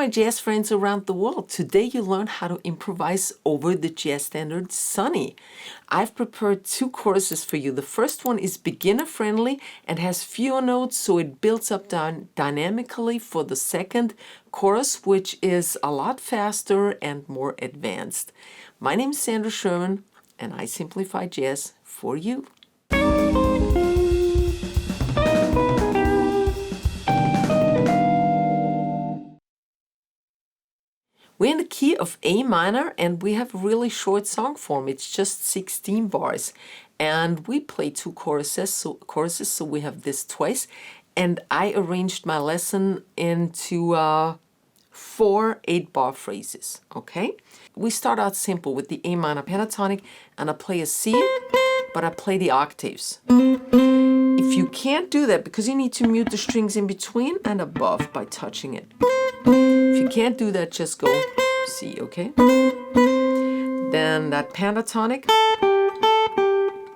my jazz friends around the world. Today you learn how to improvise over the jazz standard Sunny. I've prepared 2 choruses for you. The first one is beginner friendly and has fewer notes, so it builds up dynamically for the second chorus, which is a lot faster and more advanced. My name is Sandra Sherman and I simplify jazz for you. We're in the key of A minor and we have a really short song form. It's just 16 bars. And we play 2 choruses, so we have this twice. And I arranged my lesson into 4 8-bar phrases, okay? We start out simple with the A minor pentatonic and I play a C, but I play the octaves. If you can't do that, because you need to mute the strings in between and above by touching it. If you can't do that, just go C, okay? Then that pentatonic,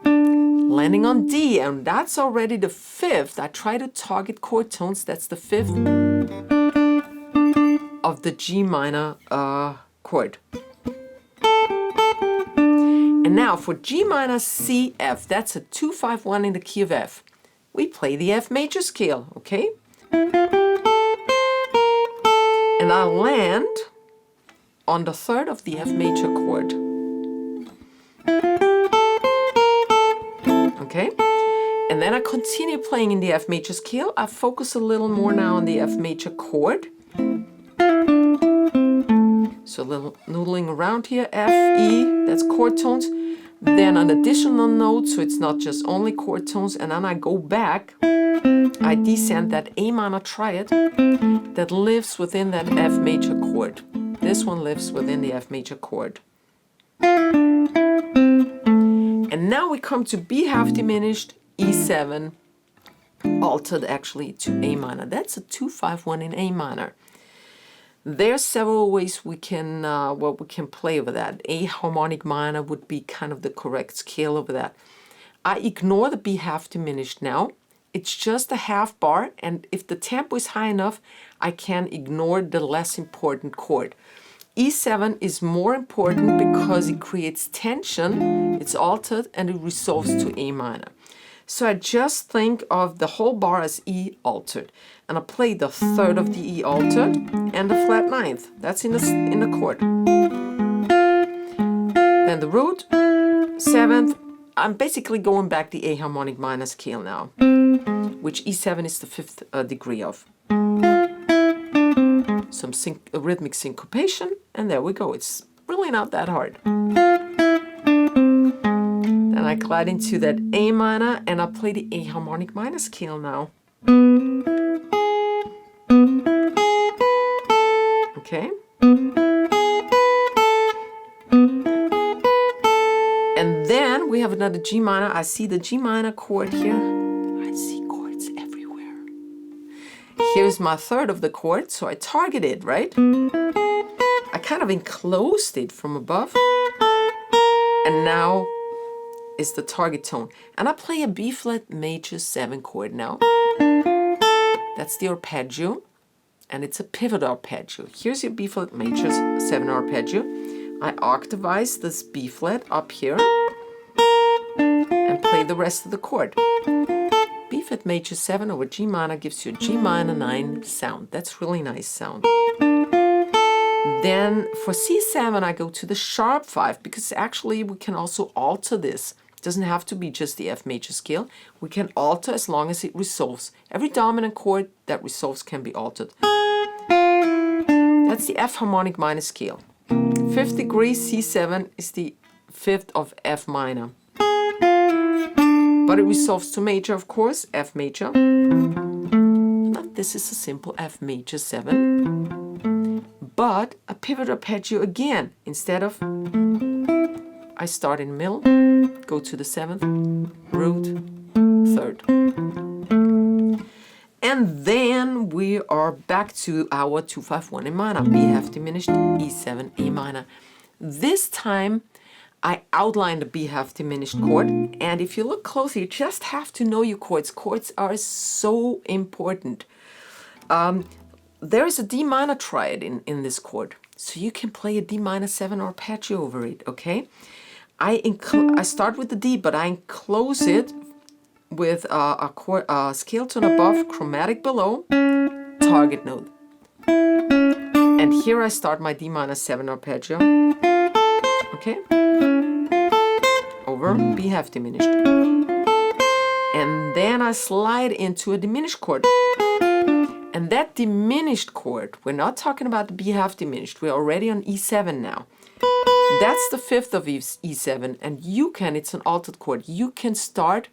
landing on D, and that's already the 5th. I try to target chord tones. That's the 5th of the G minor chord. And now for G minor C F, that's a 2-5-1 in the key of F. We play the F major scale, okay? And I land on the 3rd of the F major chord. Okay? And then I continue playing in the F major scale. I focus a little more now on the F major chord. So a little noodling around here, F, E, that's chord tones. Then an additional note, so it's not just only chord tones. And then I go back, I descend that A minor triad that lives within that F major chord. This one lives within the F major chord. And now we come to B half diminished, E7, altered actually to A minor. That's a 2-5-1 in A minor. There's several ways we can play over that. A harmonic minor would be kind of the correct scale over that. I ignore the B half diminished now. It's just a half bar, and if the tempo is high enough, I can ignore the less important chord. E7 is more important because it creates tension, it's altered, and it resolves to A minor. So I just think of the whole bar as E altered. And I play the 3rd of the E altered and the flat 9th. That's in the chord. Then the root, 7th. I'm basically going back the A harmonic minor scale now, which E7 is the 5th degree of. Some rhythmic syncopation, and there we go. It's really not that hard. Then I glide into that A minor and I play the A harmonic minor scale now. Okay. And then we have another G minor. I see the G minor chord here. I see chords everywhere. Here's my 3rd of the chord, so I target it, right? I kind of enclosed it from above. And now is the target tone. And I play a B flat major 7 chord now. That's the arpeggio. And it's a pivot arpeggio. Here's your B flat major 7 arpeggio. I octavize this B flat up here and play the rest of the chord. B flat major 7 over G minor gives you a G minor 9 sound. That's really nice sound. Then for C7 I go to the sharp 5 because actually we can also alter this. It doesn't have to be just the F major scale. We can alter as long as it resolves. Every dominant chord that resolves can be altered. That's the F harmonic minor scale. 5th degree C7 is the 5th of F minor. But it resolves to major, of course, F major. Now, this is a simple F major 7. But a pivot arpeggio again. Instead of, I start in middle, go to the 7th, root, 3rd. And then we are back to our 2-5-1 in minor, B half diminished, E7, A minor. This time I outline the B half diminished chord, and if you look closely, you just have to know your chords. Chords are so important. there is a D minor triad in this chord. So you can play a D minor 7 arpeggio over it, okay? I start with the D, but I enclose it with a scale tone above, chromatic below, target note. And here I start my D minor 7 arpeggio, okay? Over B half diminished. And then I slide into a diminished chord. And that diminished chord, we're not talking about the B half diminished, we're already on E7 now. That's the fifth of E7, and you can, it's an altered chord, you can start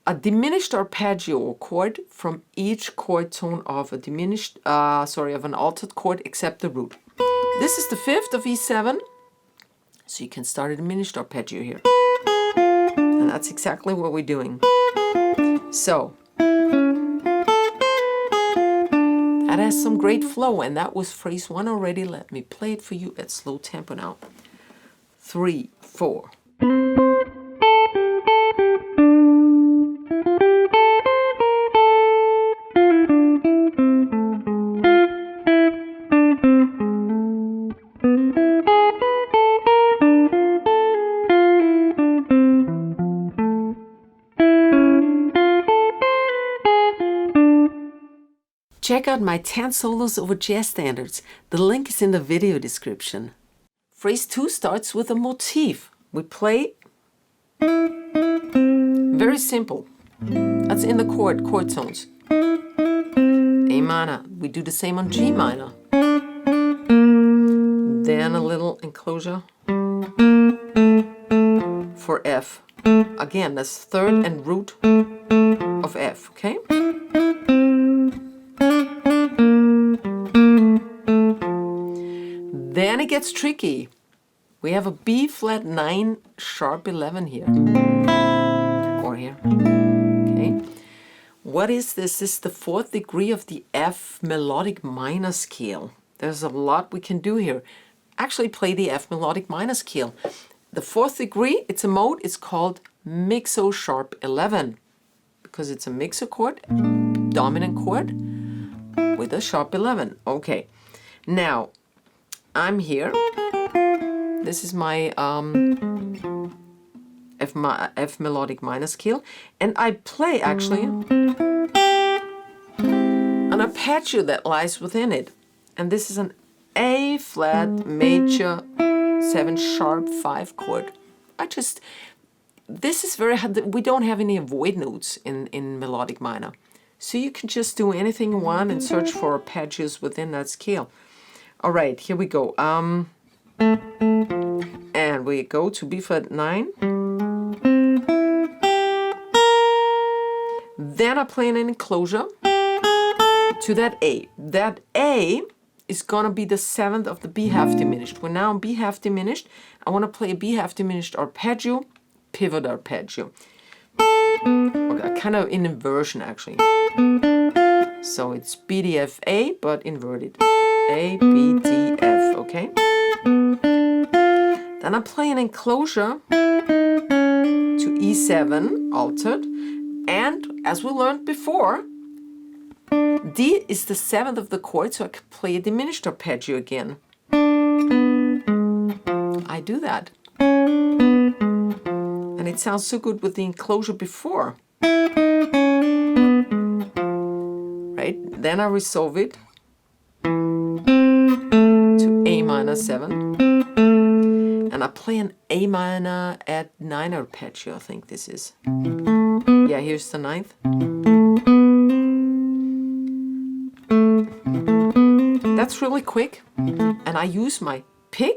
a diminished arpeggio chord from each chord tone of a diminished, of an altered chord except the root. This is the fifth of E7, so you can start a diminished arpeggio here. And that's exactly what we're doing. So, that has some great flow, and that was phrase 1 already. Let me play it for you at slow tempo now. 3, 4. Check out my 10 solos over jazz standards. The link is in the video description. Phrase 2 starts with a motif. We play very simple. That's in the chord tones. A minor. We do the same on G minor. Then a little enclosure for F. Again, that's third and root of F, okay? Then it gets tricky. We have a B flat 9 sharp 11 here. Or here. Okay. What is this? This is the 4th degree of the F melodic minor scale. There's a lot we can do here. Actually play the F melodic minor scale. The 4th degree, it's a mode, it's called mixo sharp 11. Because it's a mixo chord, dominant chord, with a sharp 11. Okay. Now, I'm here. This is my F melodic minor scale, and I play actually an arpeggio that lies within it, and this is an A flat major 7 sharp 5 chord. This is very hard. We don't have any avoid notes in melodic minor, so you can just do anything you want and search for arpeggios within that scale. All right, here we go. And we go to B flat 9. Then I play an enclosure to that A. That A is gonna be the 7th of the B half diminished. We're now on B half diminished. I want to play a B half diminished arpeggio, pivot arpeggio. Okay, kind of in inversion actually. So it's B D F A but inverted. A, B, D, F, okay? Then I play an enclosure to E7, altered, and as we learned before, D is the 7th of the chord, so I can play a diminished arpeggio again. I do that. And it sounds so good with the enclosure before. Right? Then I resolve it to A minor 7. And I play an A minor at 9 arpeggio, I think this is. Yeah, here's the 9th. That's really quick. And I use my pick,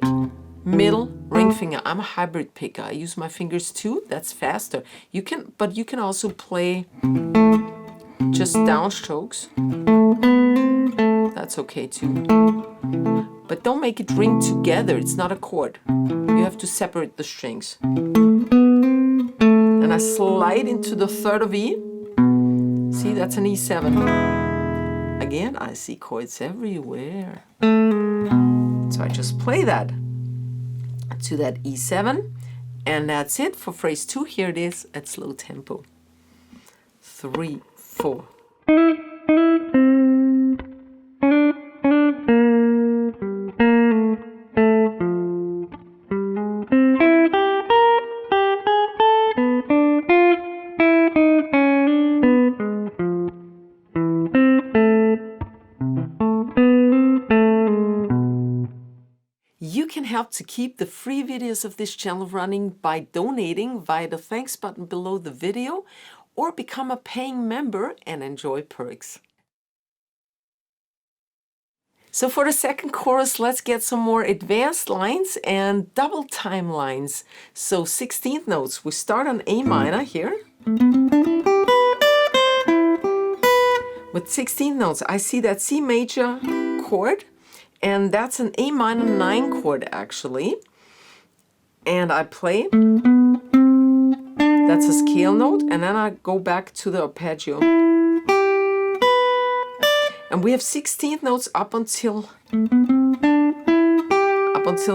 middle, ring finger. I'm a hybrid picker. I use my fingers too. That's faster. But you can also play just downstrokes. That's okay too. But don't make it ring together. It's not a chord. You have to separate the strings. And I slide into the 3rd of E. See, that's an E7. Again, I see chords everywhere. So I just play that to that E7. And that's it for phrase 2. Here it is at slow tempo. 3, 4. help to keep the free videos of this channel running by donating via the thanks button below the video, or become a paying member and enjoy perks. So for the second chorus, let's get some more advanced lines and double time lines. So 16th notes. We start on A minor here. With 16 notes, I see that C major chord, and that's an A minor 9 chord actually. And I play, that's a scale note, and then I go back to the arpeggio. And we have 16th notes up until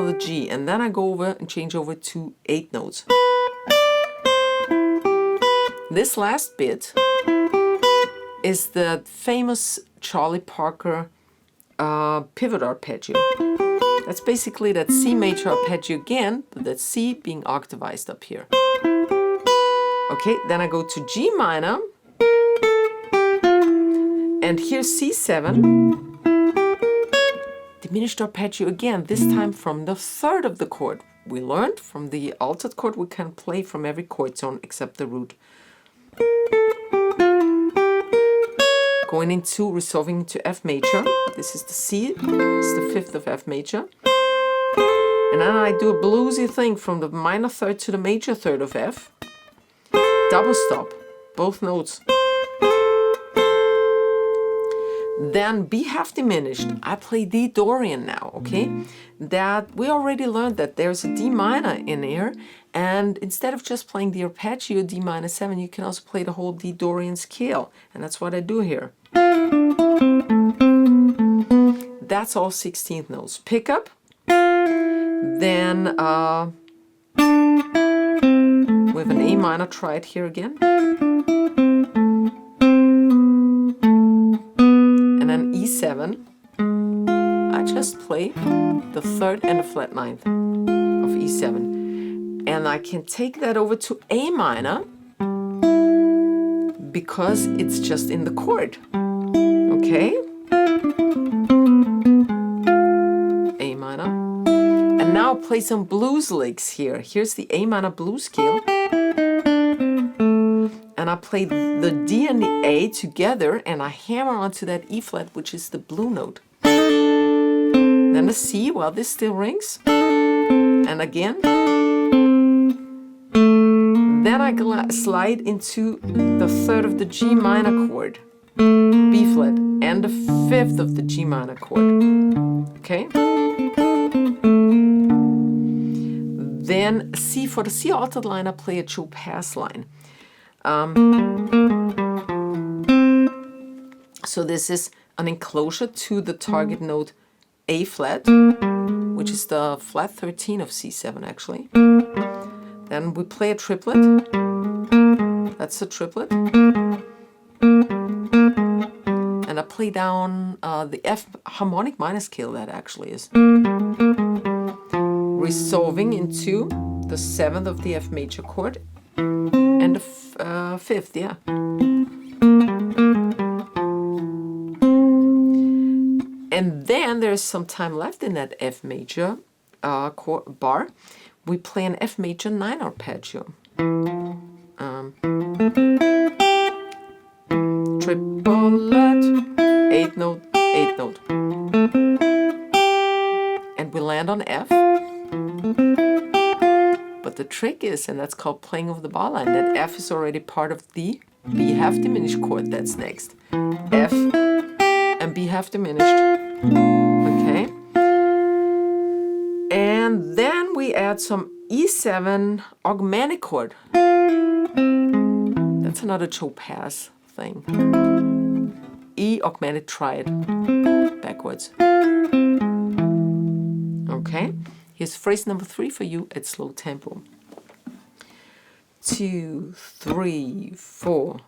the G, and then I go over and change over to 8 notes. This last bit is the famous Charlie Parker pivot arpeggio. That's basically that C major arpeggio again, but that C being octavized up here. Okay, then I go to G minor, and here's C7, diminished arpeggio again, this time from the third of the chord. We learned from the altered chord we can play from every chord zone except the root. Going into resolving to F major. This is the C, it's the fifth of F major. And then I do a bluesy thing from the minor third to the major third of F. Double stop, both notes. Then B half diminished. I play D Dorian now, okay? That we already learned that there's a D minor in here, and instead of just playing the arpeggio D minor 7, you can also play the whole D Dorian scale, and that's what I do here. That's all 16th notes. Pickup, then with an A minor triad here again. And E7, I just play the third and the flat ninth of E7. And I can take that over to A minor because it's just in the chord. Okay? A minor. And now play some blues licks here. Here's the A minor blues scale. And I play the D and the A together, and I hammer onto that E flat, which is the blue note. Then the C, while this still rings. And again. Then I slide into the third of the G minor chord, B flat, and the fifth of the G minor chord. Okay? Then C, for the C altered line, I play a Cho pass line. So this is an enclosure to the target note A flat, which is the flat 13 of C7 actually. Then we play a triplet. That's a triplet. And I play down the F harmonic minor scale, that actually is. Resolving into the 7th of the F major chord. And the fifth, yeah. And then there's some time left in that F major chord bar. We play an F major 9 arpeggio. Triplet, 8 note, 8 note. And we land on F. But the trick is, and that's called playing over the bar line, that F is already part of the B half diminished chord that's next. F and B half diminished. Okay. And then we add some E7 augmented chord. That's another Cho pass thing. E augmented triad backwards. Okay. Here's phrase number 3 for you at slow tempo. 2, 3, 4.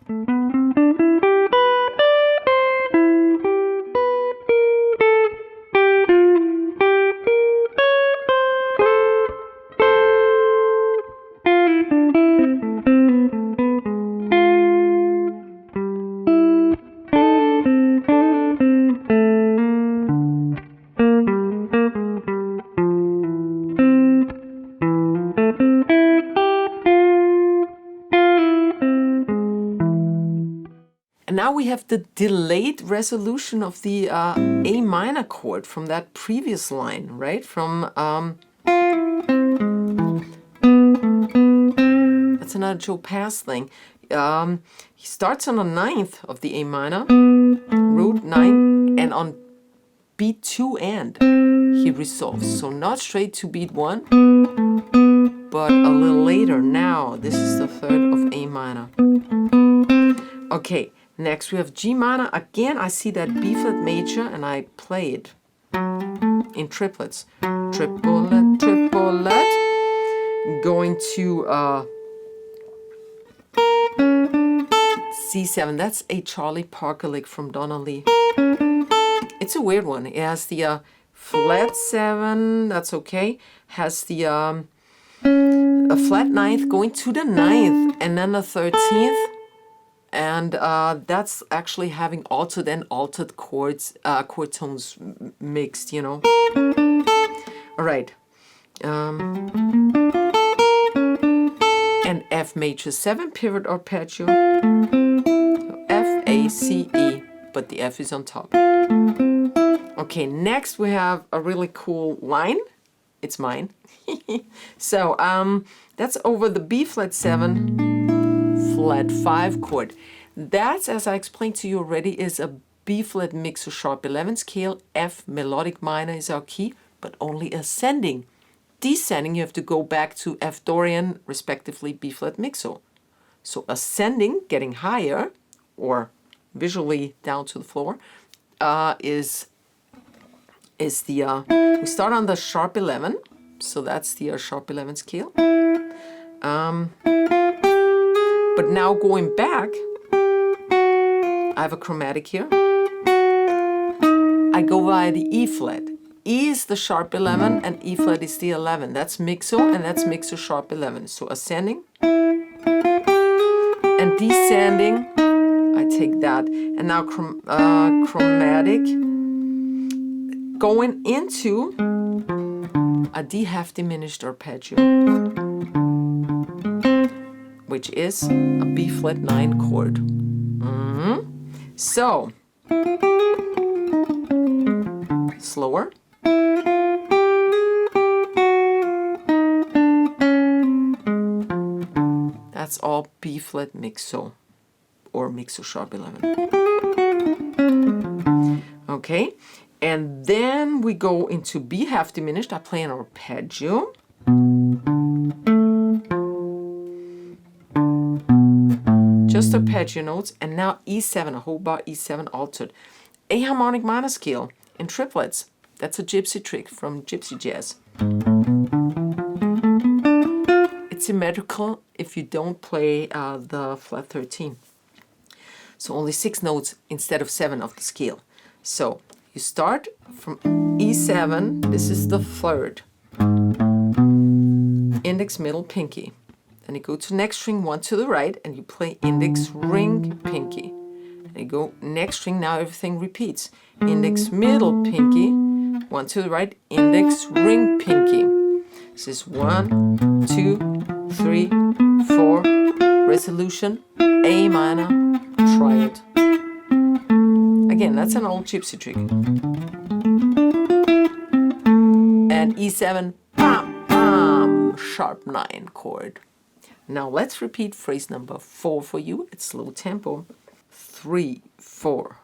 now we have the delayed resolution of the A minor chord from that previous line, right? From that's another Joe Pass thing. He starts on the ninth of the A minor, root 9, and on beat 2 and he resolves. So not straight to beat 1, but a little later. Now this is the third of A minor. Okay, next we have G minor. Again, I see that B flat major and I play it in triplets. Triplet, triplet. Going to C7. That's a Charlie Parker lick from Donna Lee. It's a weird one. It has the flat 7, that's okay. Has the a flat 9th going to the 9th and then the 13th. And that's actually having altered and altered chords, chord tones mixed, you know. All right. And F major 7 pivot arpeggio. So F, A, C, E, but the F is on top. Okay, next we have a really cool line. It's mine. So that's over the B flat 7, flat 5 chord. That's, as I explained to you already, is a B flat mixer sharp 11 scale. F melodic minor is our key, but only ascending. Descending, you have to go back to F Dorian, respectively B flat mixo. So ascending, getting higher, or visually down to the floor, is the we start on the sharp 11, so that's the sharp 11 scale. But now going back, I have a chromatic here. I go via the E flat. E is the sharp 11 and E flat is the 11. That's mixo and that's mixo sharp 11. So ascending and descending, I take that. And now chromatic, going into a D half diminished arpeggio, which is a B flat 9 chord. So, slower. That's all B flat mixo or mixo sharp 11. Okay, and then we go into B half diminished. I play an arpeggio. Just arpeggio notes, and now E7, a whole bar E7 altered. A harmonic minor scale in triplets. That's a gypsy trick from gypsy jazz. It's symmetrical if you don't play the flat 13. So only 6 notes instead of 7 of the scale. So you start from E7, this is the third. Index, middle, pinky. Then you go to next string 1 to the right and you play index, ring, pinky. And you go next string, now everything repeats. Index, middle, pinky. 1 to the right, index, ring, pinky. This is 1, 2, 3, 4. Resolution, A minor, try it. Again, that's an old gypsy trick. And E7, bam, bam, sharp 9 chord. Now let's repeat phrase number 4 for you. It's slow tempo. 3, 4.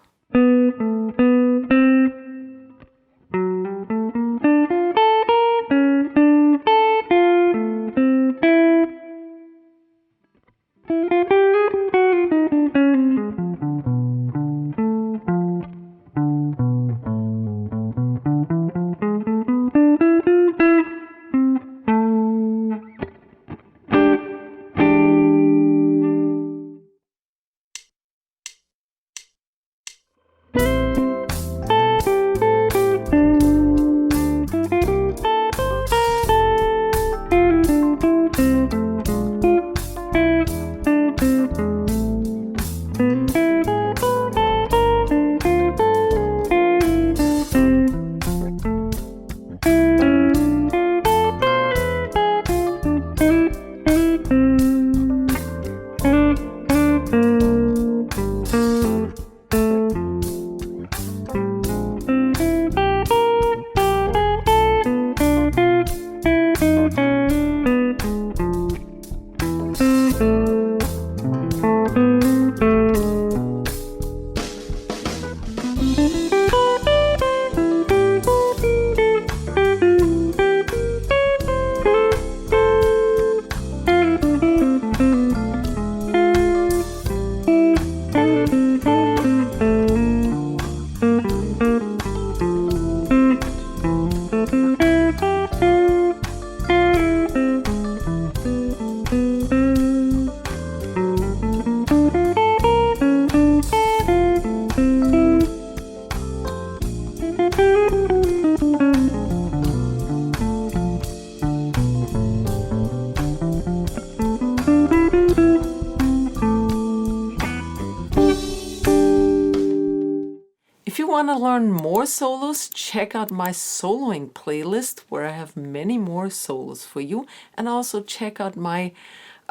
want to learn more solos, check out my soloing playlist where I have many more solos for you, and also check out my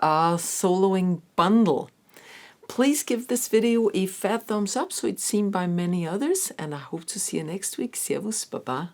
soloing bundle. Please give this video a fat thumbs up so it's seen by many others, and I hope to see you next week. Servus, baba.